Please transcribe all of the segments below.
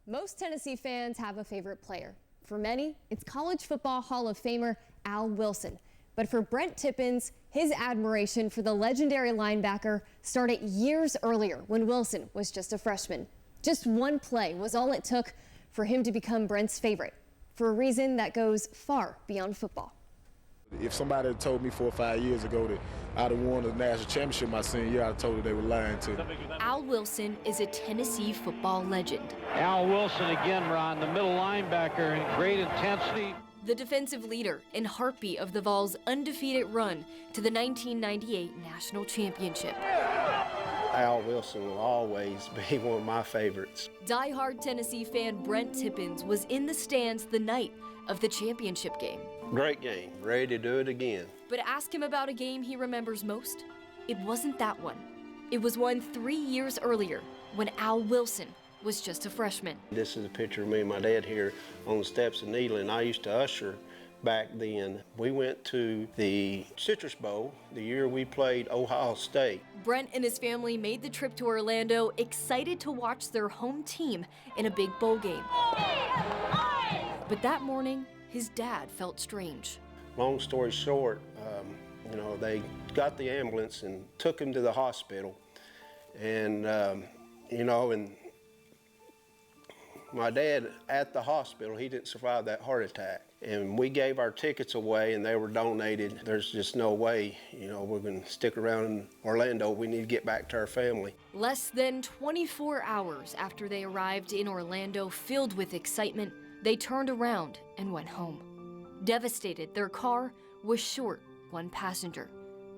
Most Tennessee fans have a favorite player. For many, it's College Football Hall of Famer Al Wilson. But for Brent Tippins, his admiration for the legendary linebacker started years earlier when Wilson was just a freshman. Just one play was all it took for him to become Brent's favorite, for a reason that goes far beyond football. If somebody had told me 4 or 5 years ago that I'd have won the national championship my senior year, I'd have told you they were lying to me. Al Wilson is a Tennessee football legend. Al Wilson again, Ron, the middle linebacker, in great intensity. The defensive leader and heartbeat of the Vols' undefeated run to the 1998 national championship. Al Wilson will always be one of my favorites. Die-hard Tennessee fan Brent Tippins was in the stands the night of the championship game. Great game, ready to do it again. But ask him about a game he remembers most. It wasn't that one. It was one 3 years earlier when Al Wilson was just a freshman. This is a picture of me and my dad here on the steps of Needle, and I used to usher back then. We went to the Citrus Bowl the year we played Ohio State. Brent and his family made the trip to Orlando, excited to watch their home team in a big bowl game. But that morning, his dad felt strange. Long story short, they got the ambulance and took him to the hospital. And, and my dad at the hospital, he didn't survive that heart attack. And we gave our tickets away and they were donated. There's just no way, we're going to stick around in Orlando. We need to get back to our family. Less than 24 hours after they arrived in Orlando, filled with excitement, they turned around and went home. Devastated, their car was short one passenger.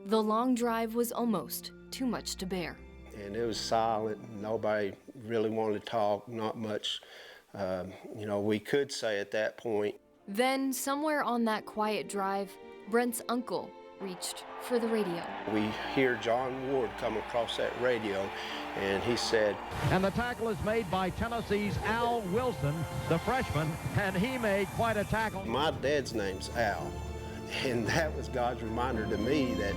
The long drive was almost too much to bear. And it was silent. Nobody really wanted to talk, not much, we could say at that point. Then, somewhere on that quiet drive, Brent's uncle reached for the radio. We hear John Ward come across that radio, and he said, And the tackle is made by Tennessee's Al Wilson, the freshman, and he made quite a tackle. My dad's name's Al, and that was God's reminder to me that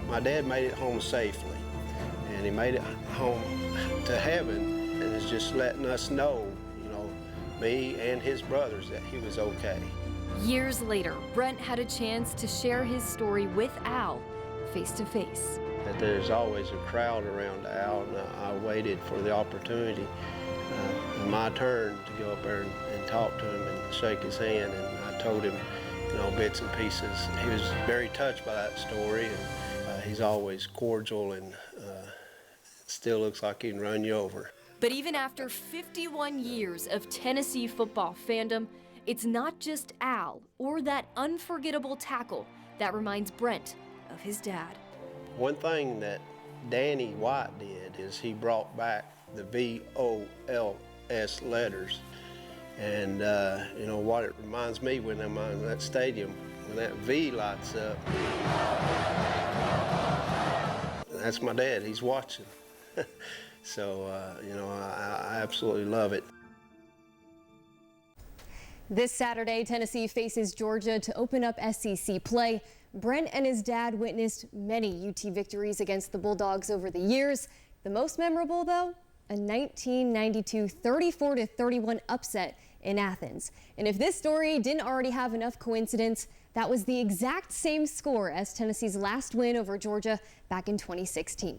my dad made it home safely, and he made it home to heaven, and is just letting us know, me and his brothers, that he was okay. Years later, Brent had a chance to share his story with Al face to face. That there's always a crowd around Al, and I waited for the opportunity, my turn to go up there and talk to him and shake his hand, and I told him, bits and pieces. He was very touched by that story, and he's always cordial, and still looks like he can run you over. But even after 51 years of Tennessee football fandom, it's not just Al or that unforgettable tackle that reminds Brent of his dad. One thing that Danny White did is he brought back the VOLS letters. And what it reminds me when I'm in that stadium, when that V lights up, that's my dad, he's watching. So, I absolutely love it. This Saturday, Tennessee faces Georgia to open up SEC play. Brent and his dad witnessed many UT victories against the Bulldogs over the years. The most memorable, though, a 1992 34-31 upset in Athens. And if this story didn't already have enough coincidence, that was the exact same score as Tennessee's last win over Georgia back in 2016.